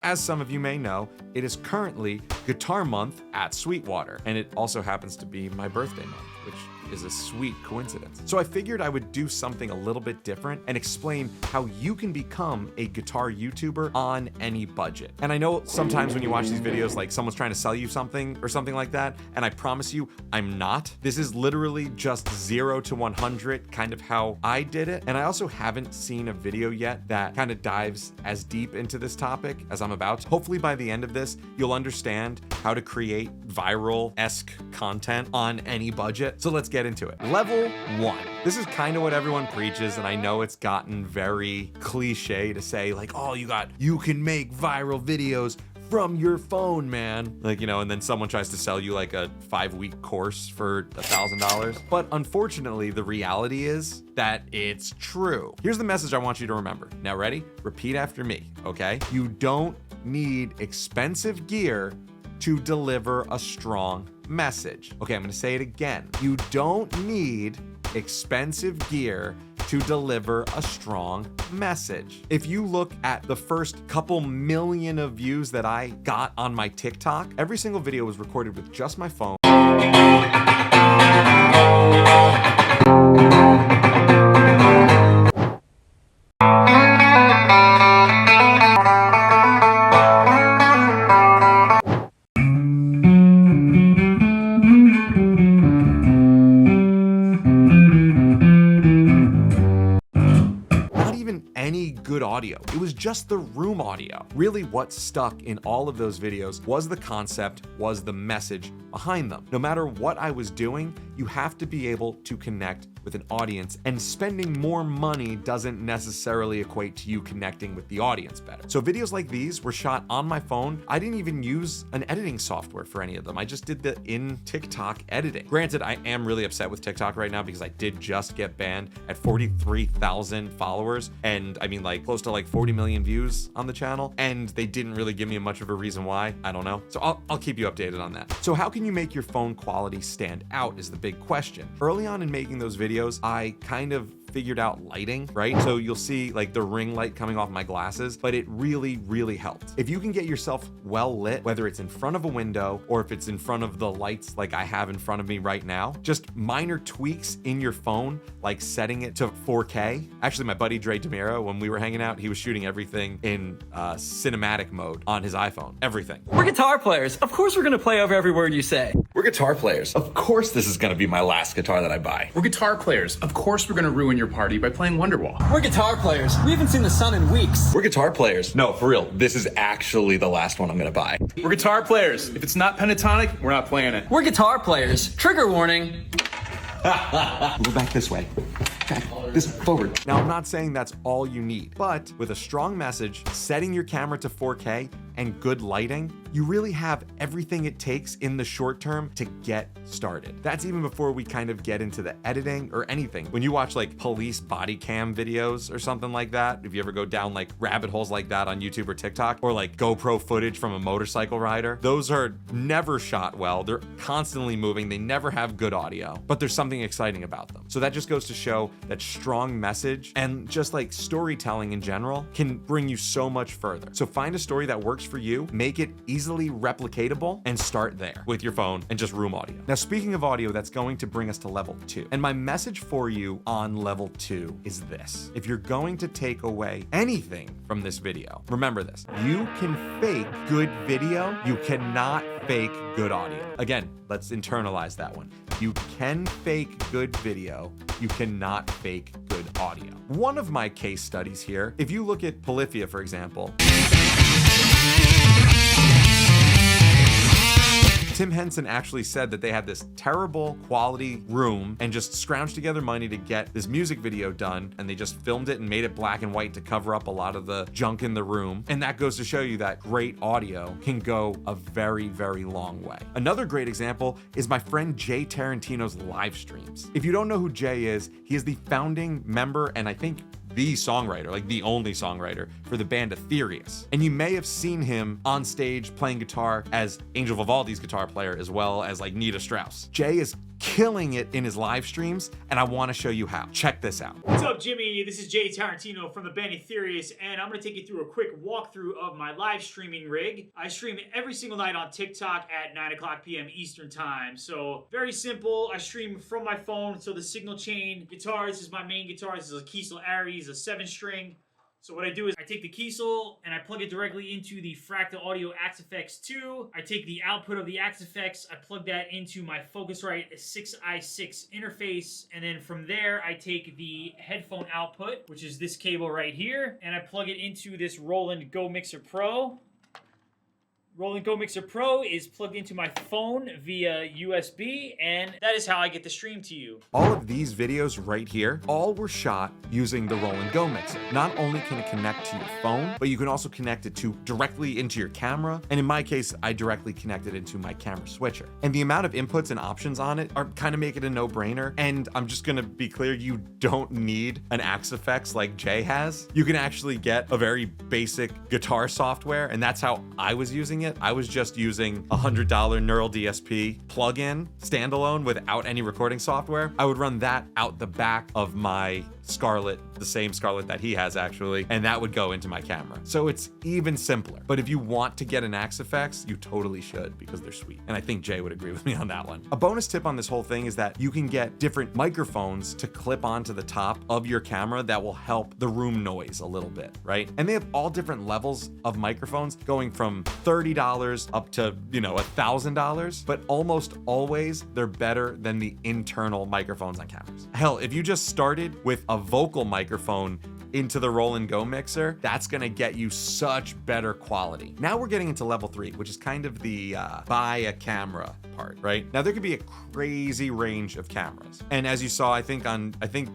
As some of you may know, it is currently Guitar Month at Sweetwater, and it also happens to be my birthday month, which is a sweet coincidence. So I figured I would do something a little bit different and explain how you can become a guitar YouTuber on any budget. And I know sometimes when you watch these videos, like someone's trying to sell you something or something like that, and I promise you, I'm not. This is literally just 0 to 100, kind of how I did it. And I also haven't seen a video yet that kind of dives as deep into this topic as I'm about to. Hopefully by the end of this, you'll understand how to create viral-esque content on any budget. So let's get into it. Level 1. This is kind of what everyone preaches, and I know it's gotten very cliche to say like, oh, you can make viral videos from your phone, man. Like, and then someone tries to sell you like a 5-week course for $1,000. But unfortunately, the reality is that it's true. Here's the message I want you to remember. Now, ready? Repeat after me, okay? You don't need expensive gear to deliver a strong message. Okay, I'm gonna say it again. You don't need expensive gear to deliver a strong message. If you look at the first couple million of views that I got on my TikTok, every single video was recorded with just my phone. Good audio. It was just the room audio. Really what stuck in all of those videos was the concept, was the message behind them. No matter what I was doing, you have to be able to connect with an audience, and spending more money doesn't necessarily equate to you connecting with the audience better. So videos like these were shot on my phone. I didn't even use an editing software for any of them. I just did the in TikTok editing. Granted, I am really upset with TikTok right now because I did just get banned at 43,000 followers, and I mean like close to like 40 million views on the channel, and they didn't really give me much of a reason why. I don't know. So I'll keep you updated on that. So how can you make your phone quality stand out is the big question. Early on in making those videos, I kind of figured out lighting, right? So you'll see like the ring light coming off my glasses, but it really helped. If you can get yourself well lit, whether it's in front of a window or if it's in front of the lights like I have in front of me right now, just minor tweaks in your phone, like setting it to 4K. Actually, my buddy Dre DeMiro, when we were hanging out, he was shooting everything in cinematic mode on his iPhone, everything. We're guitar players. Of course we're gonna play over every word you say. We're guitar players. Of course this is gonna be my last guitar that I buy. We're guitar players. Of course we're gonna ruin your party by playing Wonderwall. We're guitar players. We haven't seen the sun in weeks. We're guitar players. No, for real, this is actually the last one I'm gonna buy. We're guitar players. If it's not pentatonic, we're not playing it. We're guitar players. Trigger warning. Go back this way. Back, this forward. Now, I'm not saying that's all you need, but with a strong message, setting your camera to 4K, and good lighting, you really have everything it takes in the short term to get started. That's even before we kind of get into the editing or anything. When you watch like police body cam videos or something like that, if you ever go down like rabbit holes like that on YouTube or TikTok, or like GoPro footage from a motorcycle rider, those are never shot well. They're constantly moving. They never have good audio, but there's something exciting about them. So that just goes to show that strong message and just like storytelling in general can bring you so much further. So find a story that works for you, make it easily replicatable, and start there with your phone and just room audio. Now, speaking of audio, that's going to bring us to level 2. And my message for you on level 2 is this. If you're going to take away anything from this video, remember this. You can fake good video. You cannot fake good audio. Again, let's internalize that one. You can fake good video. You cannot fake good audio. One of my case studies here, if you look at Polyphia, for example, Tim Henson actually said that they had this terrible quality room and just scrounged together money to get this music video done, and they just filmed it and made it black and white to cover up a lot of the junk in the room. And that goes to show you that great audio can go a very long way. Another great example is my friend Jay Tarantino's live streams. If you don't know who Jay is, he is the founding member and I think the songwriter, like the only songwriter for the band Ethereus. And you may have seen him on stage playing guitar as Angel Vivaldi's guitar player, as well as like Nita Strauss. Jay is killing it in his live streams, and I want to show you how. Check this out. What's up, Jimmy? This is Jay Tarantino from the Band of Theorious, and I'm going to take you through a quick walkthrough of my live streaming rig. I stream every single night on TikTok at 9 o'clock p.m. Eastern Time. So, very simple. I stream from my phone, so the signal chain guitar, this is my main guitar. This is a Kiesel Aries, a 7-string. So what I do is I take the Kiesel and I plug it directly into the Fractal Audio Axe-FX 2. I take the output of the Axe-FX, I plug that into my Focusrite 6i6 interface, and then from there I take the headphone output, which is this cable right here, and I plug it into this Roland Go Mixer Pro. Roland Go Mixer Pro is plugged into my phone via USB, and that is how I get the stream to you. All of these videos right here, all were shot using the Roland Go Mixer. Not only can it connect to your phone, but you can also connect it directly into your camera. And in my case, I directly connected into my camera switcher. And the amount of inputs and options on it are kind of make it a no-brainer. And I'm just gonna be clear, you don't need an Axe-FX like Jay has. You can actually get a very basic guitar software, and that's how I was using it. I was just using a $100 Neural DSP plugin standalone without any recording software. I would run that out the back of my Scarlett, the same Scarlett that he has actually, and that would go into my camera. So it's even simpler. But if you want to get an Axe-FX, you totally should, because they're sweet. And I think Jay would agree with me on that one. A bonus tip on this whole thing is that you can get different microphones to clip onto the top of your camera that will help the room noise a little bit, right? And they have all different levels of microphones, going from $30 up to, $1,000, but almost always they're better than the internal microphones on cameras. Hell, if you just started with a vocal microphone into the Roland Go Mixer, that's gonna get you such better quality. Now we're getting into level 3, which is kind of the buy a camera part, right? Now there could be a crazy range of cameras. And as you saw, I think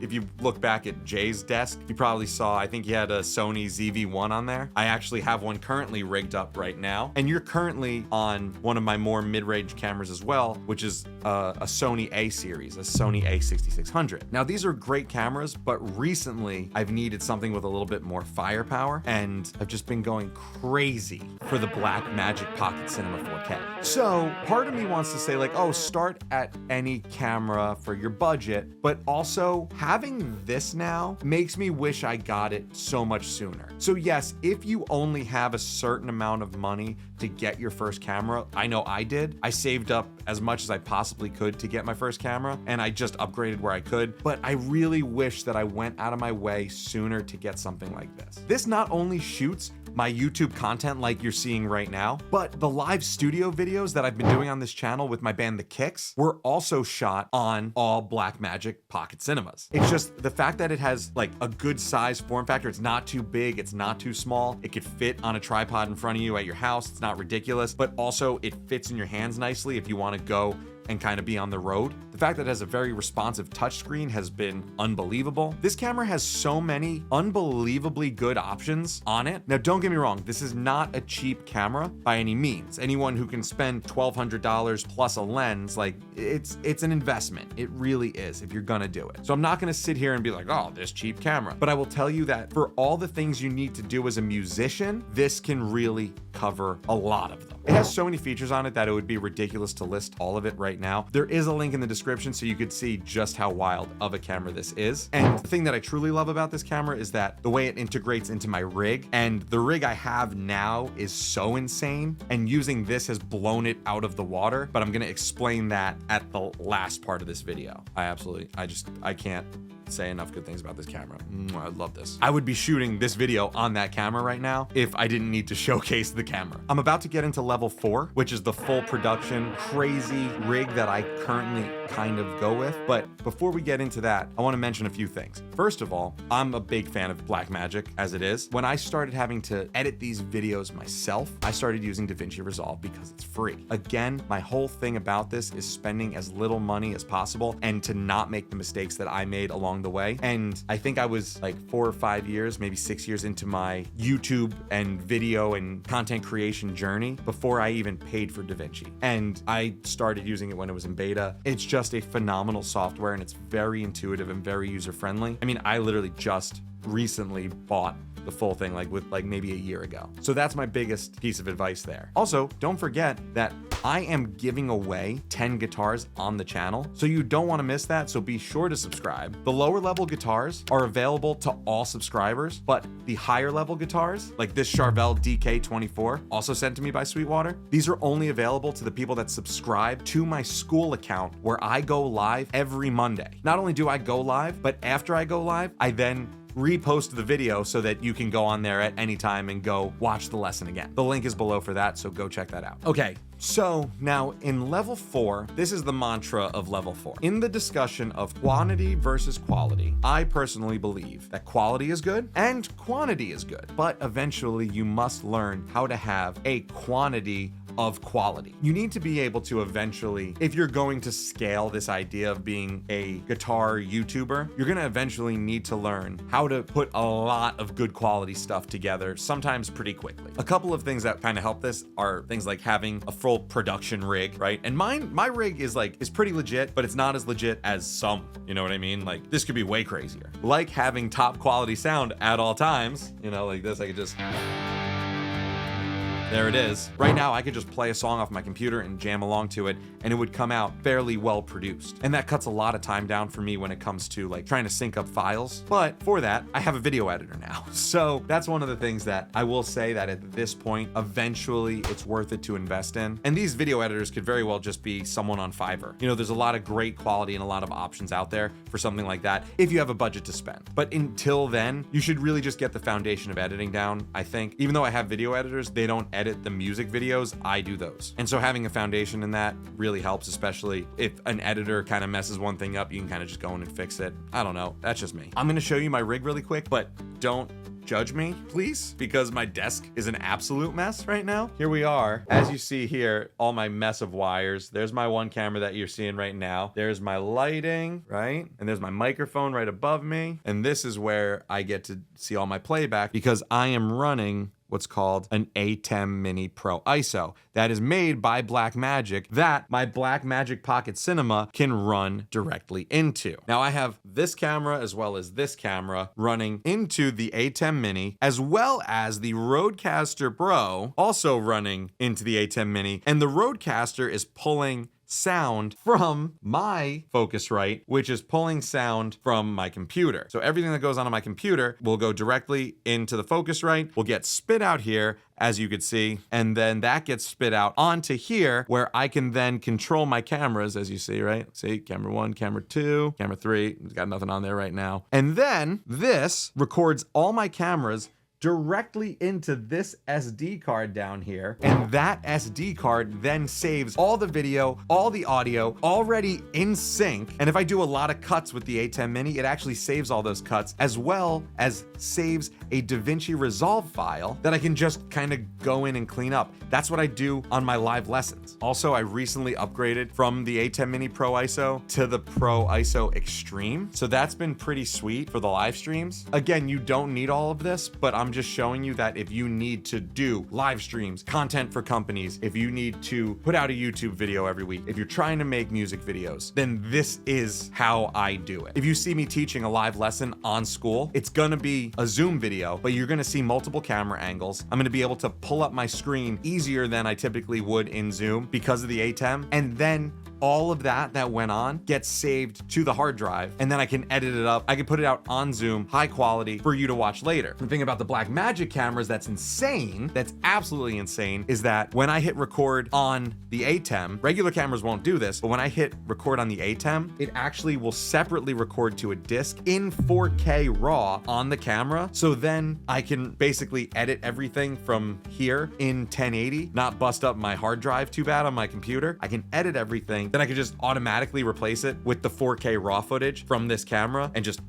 if you look back at Jay's desk, you probably saw, I think he had a Sony ZV-1 on there. I actually have one currently rigged up right now. And you're currently on one of my more mid-range cameras as well, which is a Sony A series, a Sony A6600. Now these are great cameras, but recently I've needed something with a little bit more firepower, and I've just been going crazy for the Blackmagic Pocket Cinema 4K. So part of me wants to say like, oh, start at any camera for your budget, but also having this now makes me wish I got it so much sooner. So yes, if you only have a certain amount of money to get your first camera, I know I did. I saved up as much as I possibly could to get my first camera, and I just upgraded where I could, but I really wish that I went out of my way sooner to get something like this. This not only shoots my YouTube content like you're seeing right now, but the live studio videos that I've been doing on this channel with my band The Kicks were also shot on all Blackmagic Pocket Cinemas. It's just the fact that it has like a good size form factor. It's not too big, it's not too small. It could fit on a tripod in front of you at your house. It's not ridiculous, but also it fits in your hands nicely if you want to go and kind of be on the road. The fact that it has a very responsive touchscreen has been unbelievable. This camera has so many unbelievably good options on it. Now, don't get me wrong, this is not a cheap camera by any means. Anyone who can spend $1,200 plus a lens, like it's an investment. It really is if you're gonna do it. So I'm not gonna sit here and be like, oh, this cheap camera. But I will tell you that for all the things you need to do as a musician, this can really cover a lot of them. It has so many features on it that it would be ridiculous to list all of it right now. There is a link in the description so you could see just how wild of a camera this is. And the thing that I truly love about this camera is that the way it integrates into my rig, and the rig I have now is so insane, and using this has blown it out of the water, but I'm gonna explain that at the last part of this video. I can't say enough good things about this camera. I love this. I would be shooting this video on that camera right now if I didn't need to showcase the camera. I'm about to get into level 4, which is the full production crazy rig that I currently kind of go with. But before we get into that, I want to mention a few things. First of all, I'm a big fan of Blackmagic as it is. When I started having to edit these videos myself, I started using DaVinci Resolve because it's free. Again, my whole thing about this is spending as little money as possible and to not make the mistakes that I made along the way. And I think I was like 4 or 5 years, maybe 6 years into my YouTube and video and content creation journey before I even paid for DaVinci. And I started using it when it was in beta. It's just a phenomenal software and it's very intuitive and very user-friendly. I mean, I literally just recently bought the full thing like with like maybe a year ago. So that's my biggest piece of advice there. Also, don't forget that I am giving away 10 guitars on the channel, so you don't want to miss that, so be sure to subscribe. The lower level guitars are available to all subscribers, but the higher level guitars, like this Charvel DK24, also sent to me by Sweetwater, these are only available to the people that subscribe to my school account where I go live every Monday. Not only do I go live, but after I go live, I then repost the video so that you can go on there at any time and go watch the lesson again. The link is below for that, so go check that out. Okay, so now in level 4, this is the mantra of level 4. In the discussion of quantity versus quality, I personally believe that quality is good and quantity is good, but eventually you must learn how to have a quantity of quality. You need to be able to eventually, if you're going to scale this idea of being a guitar YouTuber, you're gonna eventually need to learn how to put a lot of good quality stuff together, sometimes pretty quickly. A couple of things that kind of help this are things like having a full production rig, right? And my rig is pretty legit, but it's not as legit as some, you know what I mean? Like this could be way crazier. Like having top quality sound at all times, you know, like this, I could just, there it is. Right now, I could just play a song off my computer and jam along to it, and it would come out fairly well produced. And that cuts a lot of time down for me when it comes to like trying to sync up files. But for that, I have a video editor now. So that's one of the things that I will say that at this point, eventually it's worth it to invest in. And these video editors could very well just be someone on Fiverr. You know, there's a lot of great quality and a lot of options out there for something like that if you have a budget to spend. But until then, you should really just get the foundation of editing down, I think. Even though I have video editors, they don't edit the music videos, I do those. And so having a foundation in that really helps, especially if an editor kind of messes one thing up, you can kind of just go in and fix it. I don't know, that's just me. I'm gonna show you my rig really quick, but don't judge me, please, because my desk is an absolute mess right now. Here we are. As you see here, all my mess of wires. There's my one camera that you're seeing right now. There's my lighting, right? And there's my microphone right above me. And this is where I get to see all my playback because I am running what's called an ATEM Mini Pro ISO that is made by Blackmagic that my Blackmagic Pocket Cinema can run directly into. Now I have this camera as well as this camera running into the ATEM Mini as well as the Rodecaster Pro also running into the ATEM Mini, and the Rodecaster is pulling sound from my Focusrite, which is pulling sound from my computer. So everything that goes on my computer will go directly into the Focusrite, will get spit out here, as you could see, and then that gets spit out onto here where I can then control my cameras, as you see, right? See, camera 1, camera 2, camera 3, got nothing on there right now. And then this records all my cameras directly into this SD card down here, and that SD card then saves all the video, all the audio already in sync. And if I do a lot of cuts with the ATEM Mini, it actually saves all those cuts as well as saves a DaVinci Resolve file that I can just kind of go in and clean up. That's what I do on my live lessons. Also, I recently upgraded from the ATEM Mini Pro ISO to the Pro ISO Extreme. So that's been pretty sweet for the live streams. Again, you don't need all of this, but I'm just showing you that if you need to do live streams, content for companies, if you need to put out a YouTube video every week, if you're trying to make music videos, then this is how I do it. If you see me teaching a live lesson on school, it's gonna be a Zoom video, but you're gonna see multiple camera angles. I'm gonna be able to pull up my screen easier than I typically would in Zoom because of the ATEM, and then all of that went on gets saved to the hard drive, and then I can edit it up. I can put it out on Zoom, high quality, for you to watch later. The thing about the Blackmagic cameras that's insane, that's absolutely insane, is that when I hit record on the ATEM, regular cameras won't do this, but when I hit record on the ATEM, it actually will separately record to a disc in 4K RAW on the camera. So then I can basically edit everything from here in 1080, not bust up my hard drive too bad on my computer. I can edit everything. Then I can just automatically replace it with the 4K RAW footage from this camera and just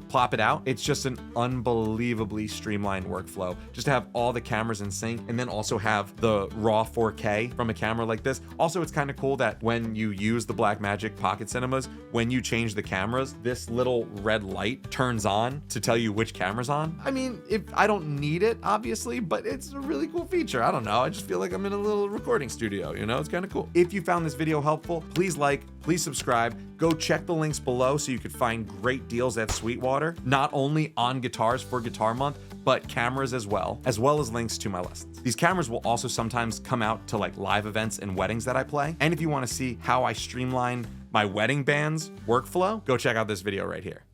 plop it out. It's just an unbelievably streamlined workflow just to have all the cameras in sync and then also have the raw 4K from a camera like this. Also, it's kind of cool that when you use the Blackmagic Pocket Cinemas, when you change the cameras, this little red light turns on to tell you which camera's on. I mean, if I don't need it, obviously, but it's a really cool feature. I don't know. I just feel like I'm in a little recording studio, you know? It's kind of cool. If you found this video helpful, please like, please subscribe. Go check the links below so you could find great deals at Sweetwater, not only on guitars for Guitar Month, but cameras as well as links to my lessons. These cameras will also sometimes come out to like live events and weddings that I play. And if you want to see how I streamline my wedding band's workflow, go check out this video right here.